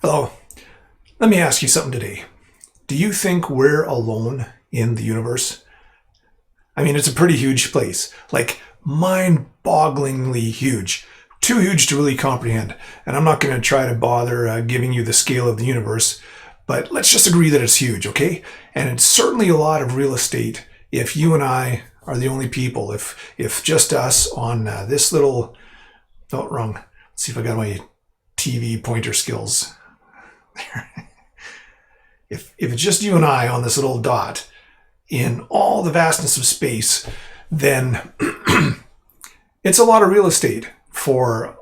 Hello. Let me ask you something today. Do you think we're alone in the universe? I mean, it's a pretty huge place, like mind-bogglingly huge. Too huge to really comprehend. And I'm not going to try to bother giving you the scale of the universe, but let's just agree that it's huge, okay? And it's certainly a lot of real estate if you and I are the only people. If just us on this little, oh, wrong. Let's see if I got my TV pointer skills. If it's just you and I on this little dot in all the vastness of space, then it's a lot of real estate for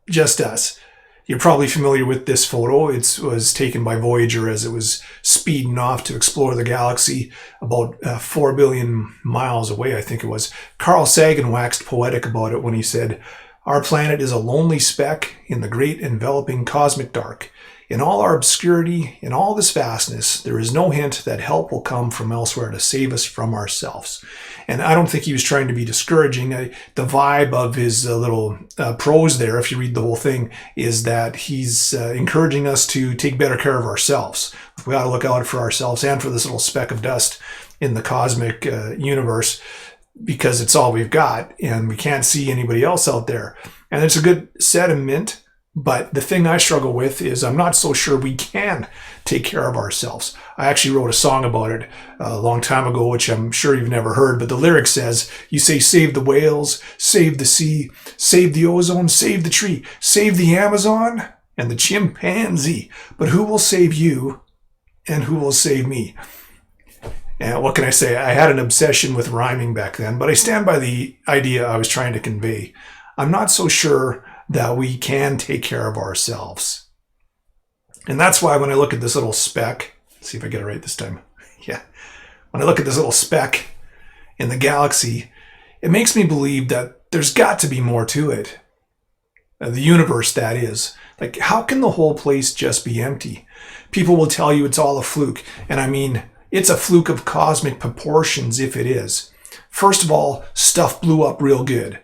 just us. You're probably familiar with this photo. It was taken by Voyager as it was speeding off to explore the galaxy about 4 billion miles away, I think it was. Carl Sagan waxed poetic about it when he said, "Our planet is a lonely speck in the great enveloping cosmic dark. In all our obscurity, in all this vastness, there is no hint that help will come from elsewhere to save us from ourselves." And I don't think he was trying to be discouraging. The vibe of his little prose there, if you read the whole thing, is that he's encouraging us to take better care of ourselves. We ought to look out for ourselves and for this little speck of dust in the cosmic universe, because it's all we've got and we can't see anybody else out there. And it's a good sentiment. But the thing I struggle with is I'm not so sure we can take care of ourselves. I actually wrote a song about it a long time ago, which I'm sure you've never heard. But the lyric says, you say, save the whales, save the sea, save the ozone, save the tree, save the Amazon and the chimpanzee. But who will save you and who will save me? And what can I say? I had an obsession with rhyming back then, but I stand by the idea I was trying to convey. I'm not so sure that we can take care of ourselves. And that's why when I look at this little speck, let's see if I get it right this time. Yeah. When I look at this little speck in the galaxy, it makes me believe that there's got to be more to it. The universe, that is. Like, how can the whole place just be empty? People will tell you it's all a fluke. And I mean, it's a fluke of cosmic proportions if it is. First of all, stuff blew up real good.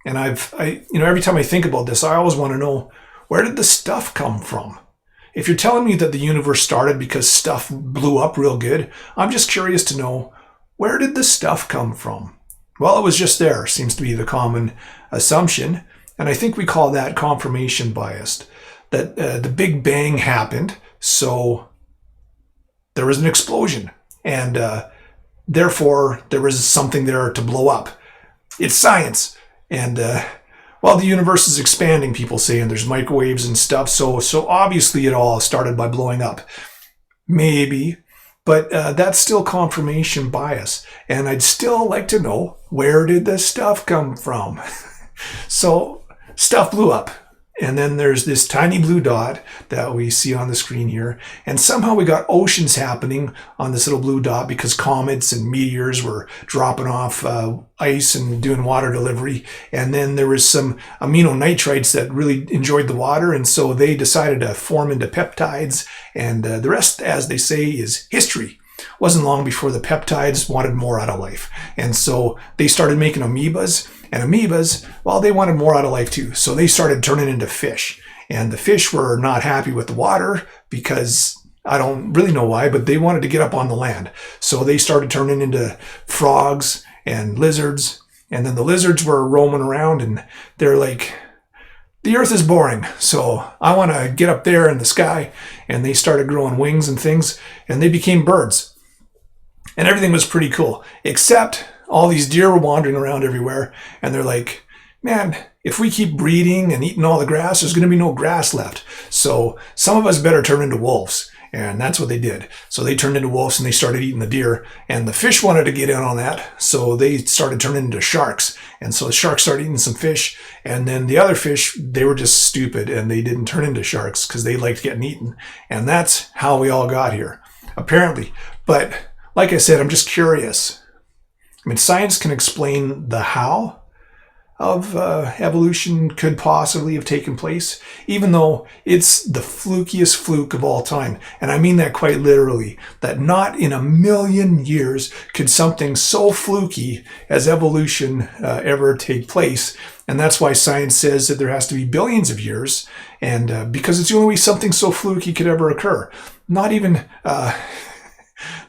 And every time I think about this, I always want to know, where did the stuff come from? If you're telling me that the universe started because stuff blew up real good, I'm just curious to know, where did the stuff come from? Well, it was just there, seems to be the common assumption. And I think we call that confirmation bias, that the Big Bang happened, so there was an explosion. And therefore, there was something there to blow up. It's science. And, the universe is expanding, people say, and there's microwaves and stuff. So obviously it all started by blowing up. Maybe, but that's still confirmation bias. And I'd still like to know, where did the stuff come from? So stuff blew up. And then there's this tiny blue dot that we see on the screen here. And somehow we got oceans happening on this little blue dot because comets and meteors were dropping off ice and doing water delivery. And then there was some amino nitrites that really enjoyed the water. And so they decided to form into peptides. And the rest, as they say, is history. Wasn't long before the peptides wanted more out of life. And so they started making amoebas. And amoebas, well, they wanted more out of life too. So they started turning into fish. And the fish were not happy with the water because, I don't really know why, but they wanted to get up on the land. So they started turning into frogs and lizards. And then the lizards were roaming around and they're like, the earth is boring, so I want to get up there in the sky. And they started growing wings and things, and they became birds. And everything was pretty cool, except all these deer were wandering around everywhere. And they're like, man, if we keep breeding and eating all the grass, there's going to be no grass left. So some of us better turn into wolves. And that's what they did. So they turned into wolves and they started eating the deer. And the fish wanted to get in on that. So they started turning into sharks. And so the sharks started eating some fish. And then the other fish, they were just stupid and they didn't turn into sharks because they liked getting eaten. And that's how we all got here, apparently. But like I said, I'm just curious. I mean, science can explain the how of evolution could possibly have taken place, even though it's the flukiest fluke of all time. And I mean that quite literally, that not in a million years could something so fluky as evolution ever take place. And that's why science says that there has to be billions of years. And because it's the only way something so fluky could ever occur. Not even,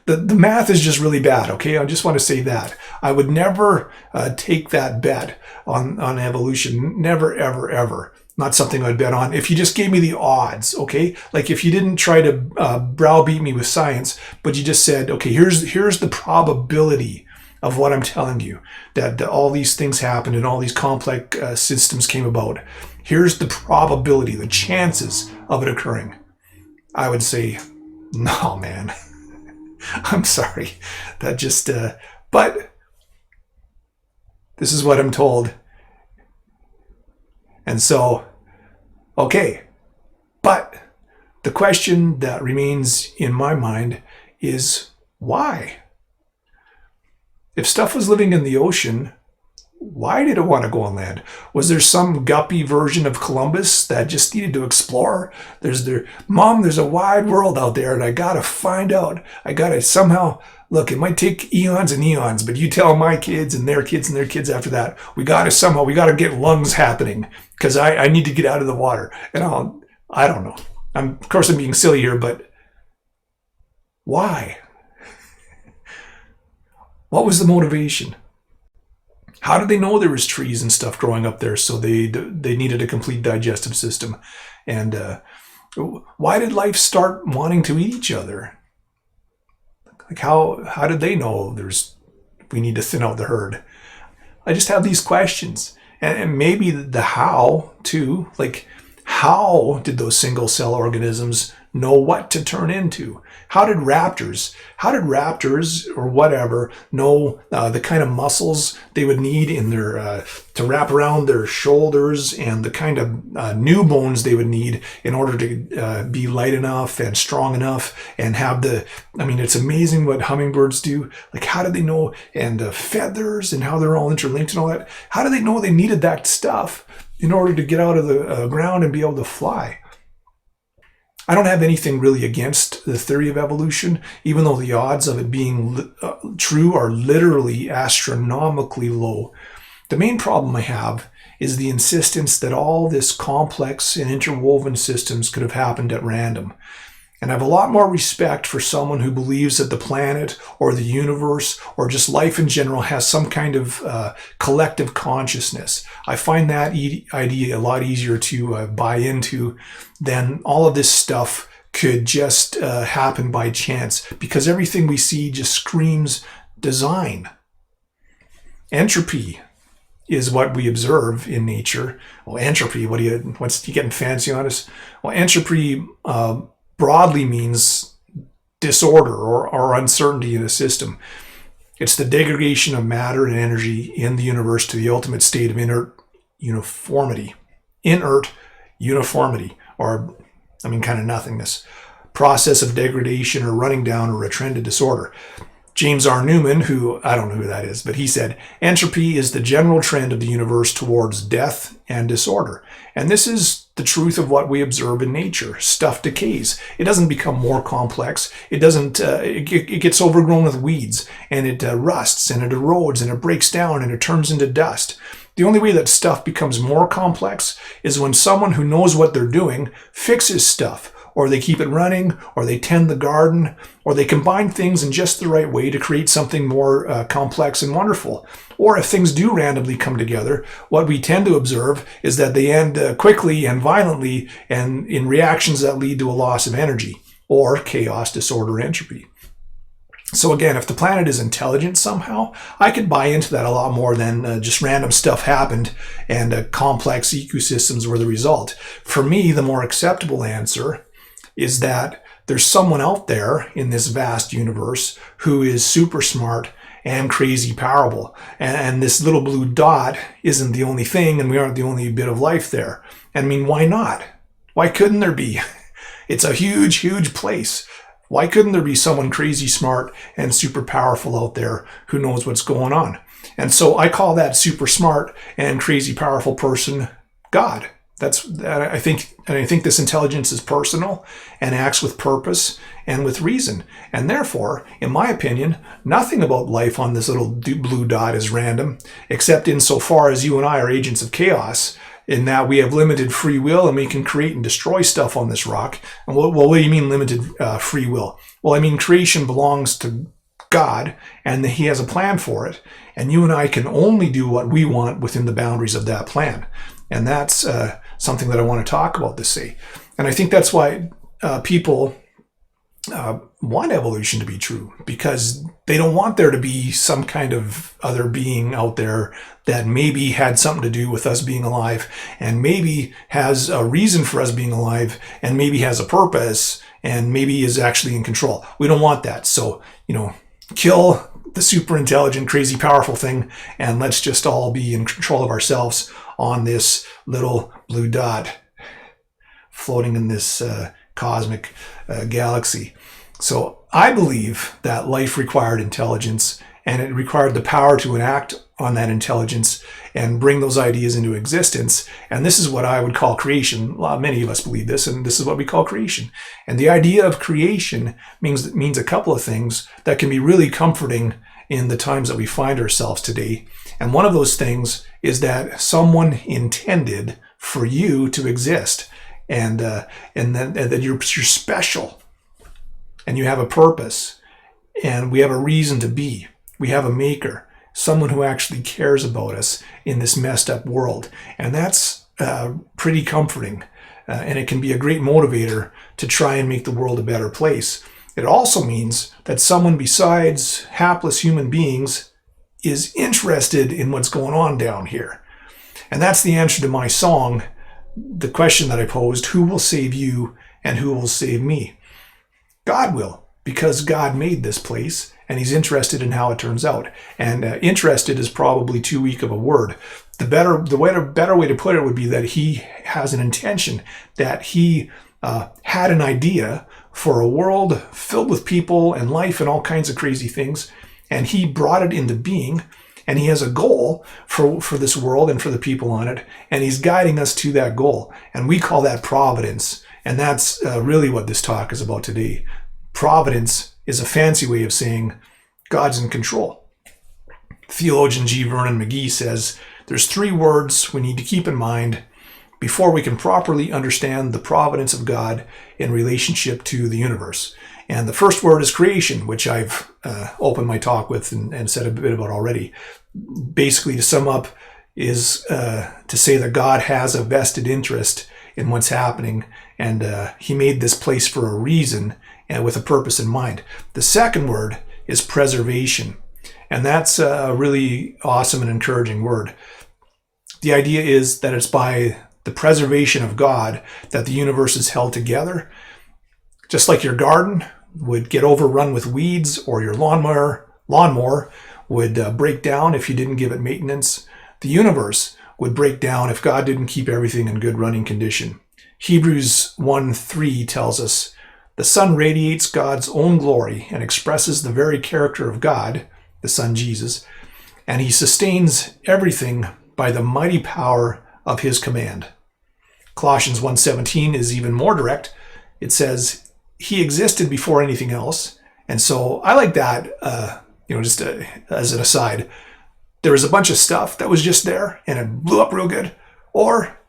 the math is just really bad, okay? I just want to say that. I would never take that bet on evolution. Never, ever, ever. Not something I'd bet on. If you just gave me the odds, okay? Like if you didn't try to browbeat me with science, but you just said, okay, here's the probability of what I'm telling you, that all these things happened and all these complex systems came about. Here's the probability, the chances of it occurring. I would say, no, man. I'm sorry. That just, but this is what I'm told. And so, okay. But the question that remains in my mind is why? If stuff was living in the ocean, why did it want to go on land? Was there some guppy version of Columbus that just needed to explore? Mom, there's a wide world out there and I got to find out. I got to somehow, look, it might take eons and eons, but you tell my kids and their kids after that, we got to get lungs happening because I need to get out of the water. And I don't know. Of course I'm being silly here, but why? What was the motivation? How did they know there was trees and stuff growing up there? So they needed a complete digestive system. And why did life start wanting to eat each other? Like how did they know we need to thin out the herd? I just have these questions, and maybe the how too. Like how did those single cell organisms know what to turn into? How did raptors or whatever know the kind of muscles they would need in their to wrap around their shoulders, and the kind of new bones they would need in order to be light enough and strong enough and have it's amazing what hummingbirds do. Like how did they know, and feathers and how they're all interlinked and all that. How did they know they needed that stuff in order to get out of the ground and be able to fly? I don't have anything really against the theory of evolution, even though the odds of it being true are literally astronomically low. The main problem I have is the insistence that all this complex and interwoven systems could have happened at random. And I have a lot more respect for someone who believes that the planet or the universe or just life in general has some kind of collective consciousness. I find that idea a lot easier to buy into than all of this stuff could just happen by chance, because everything we see just screams design. Entropy is what we observe in nature. Well, entropy, what's you getting fancy on us? Well, entropy broadly means disorder or uncertainty in a system. It's the degradation of matter and energy in the universe to the ultimate state of inert uniformity, or kind of nothingness. Process of degradation or running down or a trend of disorder. James R. Newman, who I don't know who that is, but he said, entropy is the general trend of the universe towards death and disorder. And this is the truth of what we observe in nature. Stuff decays. It doesn't become more complex. It doesn't, it gets overgrown with weeds, and it rusts and it erodes and it breaks down and it turns into dust. The only way that stuff becomes more complex is when someone who knows what they're doing fixes stuff, or they keep it running, or they tend the garden, or they combine things in just the right way to create something more complex and wonderful. Or if things do randomly come together, what we tend to observe is that they end quickly and violently, and in reactions that lead to a loss of energy, or chaos, disorder, entropy. So again, if the planet is intelligent somehow, I could buy into that a lot more than just random stuff happened and complex ecosystems were the result. For me, the more acceptable answer is that there's someone out there in this vast universe who is super smart and crazy powerful. And this little blue dot isn't the only thing, and we aren't the only bit of life there. Why not? Why couldn't there be? It's a huge, huge place. Why couldn't there be someone crazy smart and super powerful out there who knows what's going on? And so I call that super smart and crazy powerful person God. I think this intelligence is personal and acts with purpose and with reason. And therefore, in my opinion, nothing about life on this little blue dot is random, except insofar as you and I are agents of chaos. in that we have limited free will and we can create and destroy stuff on this rock. And what do you mean limited free will? Well, I mean creation belongs to God and he has a plan for it. And you and I can only do what we want within the boundaries of that plan. And that's something that I want to talk about this day. And I think that's why people want evolution to be true, because they don't want there to be some kind of other being out there that maybe had something to do with us being alive and maybe has a reason for us being alive and maybe has a purpose and maybe is actually in control. We don't want that. So, kill the super intelligent, crazy, powerful thing, and let's just all be in control of ourselves on this little blue dot floating in this cosmic galaxy. So I believe that life required intelligence, and it required the power to enact on that intelligence and bring those ideas into existence. And this is what I would call creation. Many of us believe this, and this is what we call creation. And the idea of creation means a couple of things that can be really comforting in the times that we find ourselves today. And one of those things is that someone intended for you to exist, and that you're special, and you have a purpose, and we have a reason to be. We have a maker, someone who actually cares about us in this messed up world. And that's pretty comforting. And it can be a great motivator to try and make the world a better place. It also means that someone besides hapless human beings is interested in what's going on down here. And that's the answer to my song, the question that I posed: who will save you and who will save me? God will, because God made this place and he's interested in how it turns out. And interested is probably too weak of a word. The better way to put it would be that he has an intention, that he had an idea for a world filled with people and life and all kinds of crazy things, and he brought it into being, and he has a goal for this world and for the people on it, and he's guiding us to that goal. And we call that providence. And that's really what this talk is about today. Providence is a fancy way of saying God's in control. Theologian G. Vernon McGee says there's 3 words we need to keep in mind before we can properly understand the providence of God in relationship to the universe. And the first word is creation, which I've opened my talk with and said a bit about already. Basically, to sum up, is to say that God has a vested interest in what's happening, and he made this place for a reason and with a purpose in mind. The second word is preservation, and that's a really awesome and encouraging word. The idea is that it's by the preservation of God that the universe is held together. Just like your garden would get overrun with weeds, or your lawnmower would break down if you didn't give it maintenance, the universe would break down if God didn't keep everything in good running condition. Hebrews 1:3 tells us, the Son radiates God's own glory and expresses the very character of God, the Son Jesus, and he sustains everything by the mighty power of his command. Colossians 1:17 is even more direct. It says, he existed before anything else. And so I like that, just as an aside. There was a bunch of stuff that was just there and it blew up real good. Or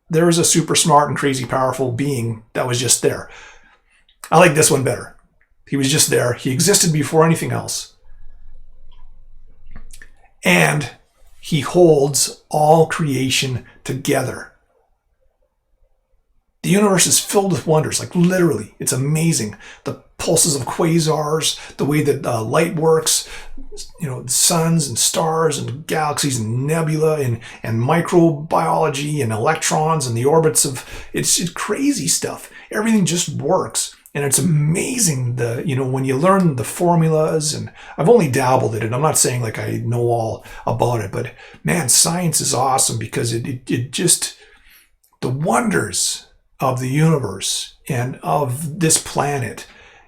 there was a super smart and crazy powerful being that was just there. I like this one better. He was just there. He existed before anything else. And he holds all creation together. The universe is filled with wonders, like literally, it's amazing. The pulses of quasars, the way that light works, suns and stars and galaxies and nebula and microbiology and electrons and the orbits of, it's crazy stuff. Everything just works. And it's amazing when you learn the formulas, and I've only dabbled in it. I'm not saying like I know all about it, but man, science is awesome because it just, the wonders of the universe and of this planet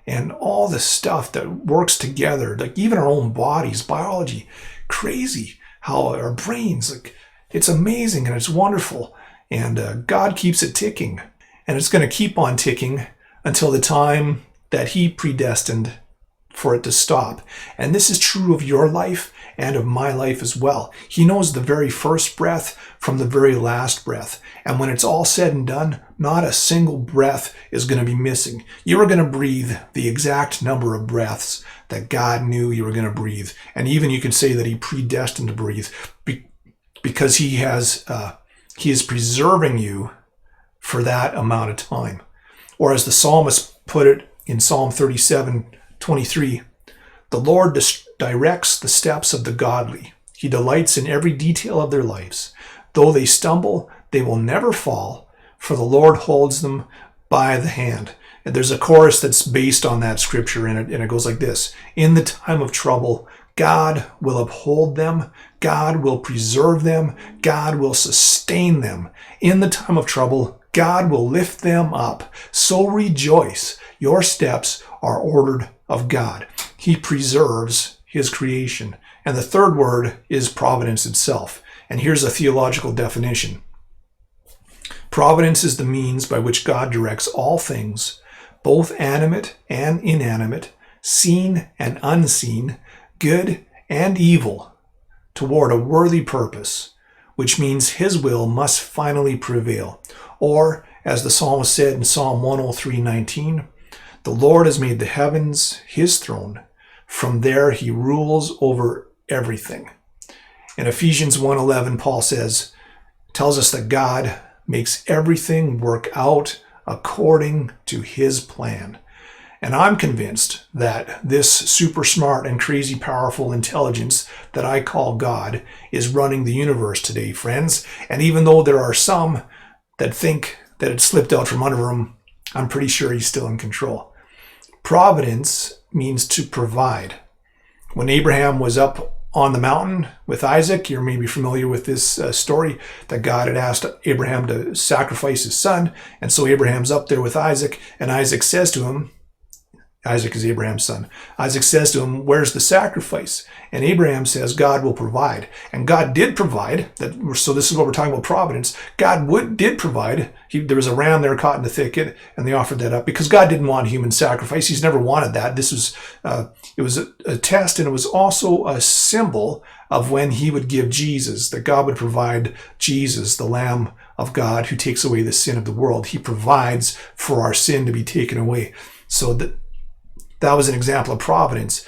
and all the stuff that works together, like even our own bodies, biology, crazy how our brains, like it's amazing and it's wonderful. And God keeps it ticking, and it's going to keep on ticking until the time that he predestined for it to stop. And this is true of your life and of my life as well. He knows the very first breath from the very last breath. And when it's all said and done, not a single breath is going to be missing. You are going to breathe the exact number of breaths that God knew you were going to breathe. And even you can say that he predestined to breathe because he is preserving you for that amount of time. Or as the psalmist put it in Psalm 37:23, the Lord directs the steps of the godly. He delights in every detail of their lives. Though they stumble, they will never fall, for the Lord holds them by the hand. And there's a chorus that's based on that scripture, and it goes like this. In the time of trouble, God will uphold them. God will preserve them. God will sustain them. In the time of trouble, God will lift them up. So rejoice. Your steps are ordered of God. He preserves his creation. And the third word is providence itself. And here's a theological definition. Providence is the means by which God directs all things, both animate and inanimate, seen and unseen, good and evil, toward a worthy purpose, which means his will must finally prevail. Or, as the psalmist said in Psalm 103:19, the Lord has made the heavens his throne. From there he rules over everything. In Ephesians 1:11, Paul tells us that God makes everything work out according to his plan. And I'm convinced that this super smart and crazy powerful intelligence that I call God is running the universe today, friends. And even though there are some that think that it slipped out from under him, I'm pretty sure he's still in control. Providence means to provide. When Abraham was up on the mountain with Isaac, you're maybe familiar with this story, that God had asked Abraham to sacrifice his son. And so Abraham's up there with Isaac, and Isaac says to him, Isaac is Abraham's son. Isaac says to him, where's the sacrifice? And Abraham says, God will provide. And God did provide. So this is what we're talking about, providence. God did provide. There was a ram there caught in the thicket, and they offered that up because God didn't want human sacrifice. He's never wanted that. This was, it was a test, and it was also a symbol of when he would give Jesus, that God would provide Jesus, the Lamb of God who takes away the sin of the world. He provides for our sin to be taken away. So that was an example of providence.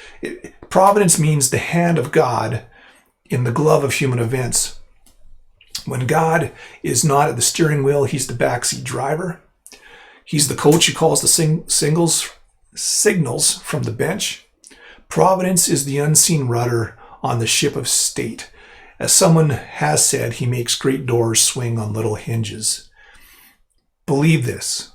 Providence means the hand of God in the glove of human events. When God is not at the steering wheel, he's the backseat driver. He's the coach who calls the signals from the bench. Providence is the unseen rudder on the ship of state. As someone has said, he makes great doors swing on little hinges. Believe this.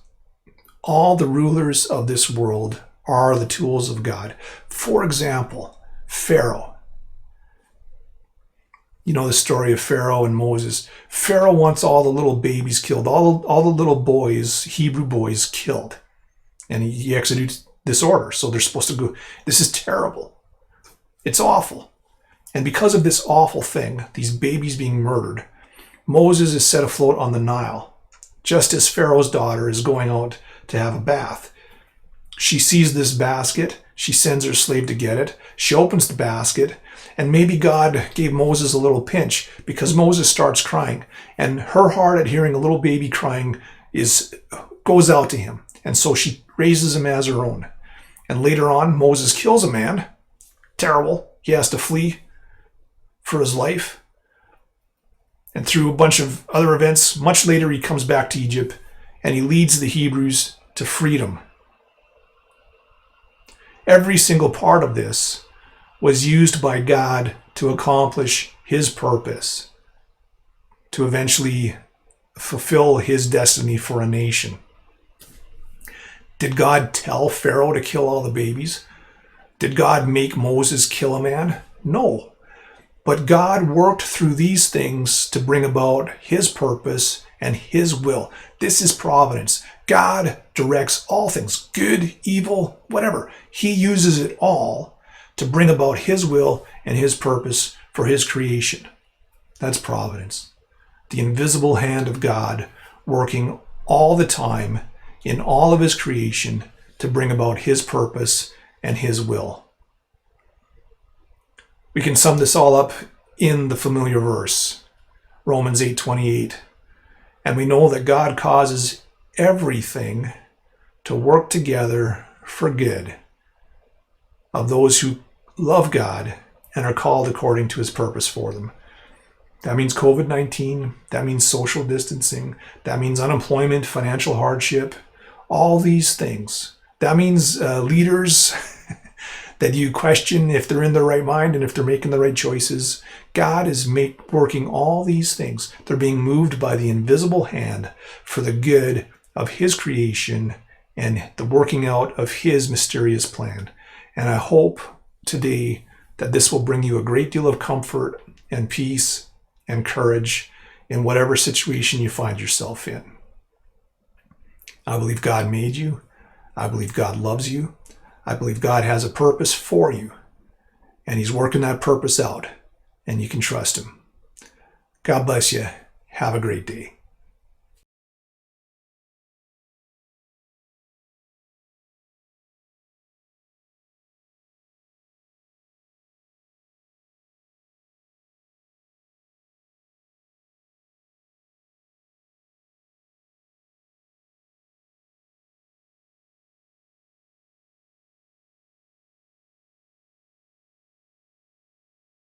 All the rulers of this world are the tools of God. For example, Pharaoh. You know the story of Pharaoh and Moses. Pharaoh wants all the little babies killed, all the little boys, Hebrew boys, killed. And he executes this order. So they're supposed to go. This is terrible. It's awful. And because of this awful thing, these babies being murdered, Moses is set afloat on the Nile, just as Pharaoh's daughter is going out to have a bath. She sees this basket. She sends her slave to get it. She opens the basket, and maybe God gave Moses a little pinch because Moses starts crying, and her heart at hearing a little baby crying goes out to him, and so she raises him as her own. And later on, Moses kills a man. Terrible. He has to flee for his life. And through a bunch of other events, much later he comes back to Egypt, and he leads the Hebrews to freedom. Every single part of this was used by God to accomplish his purpose, to eventually fulfill his destiny for a nation. Did God tell Pharaoh to kill all the babies? Did God make Moses kill a man? No. But God worked through these things to bring about his purpose and his will. This is providence. God directs all things, good, evil, whatever. He uses it all to bring about his will and his purpose for his creation. That's providence. The invisible hand of God working all the time in all of his creation to bring about his purpose and his will. We can sum this all up in the familiar verse, Romans 8:28. And we know that God causes everything to work together for good of those who love God and are called according to his purpose for them. That means COVID-19, that means social distancing, that means unemployment, financial hardship, all these things. That means leaders that you question if they're in their right mind and if they're making the right choices. God is working all these things. They're being moved by the invisible hand for the good of his creation and the working out of his mysterious plan. And I hope today that this will bring you a great deal of comfort and peace and courage in whatever situation you find yourself in. I believe God made you. I believe God loves you. I believe God has a purpose for you, and he's working that purpose out, and you can trust him. God bless you. Have a great day.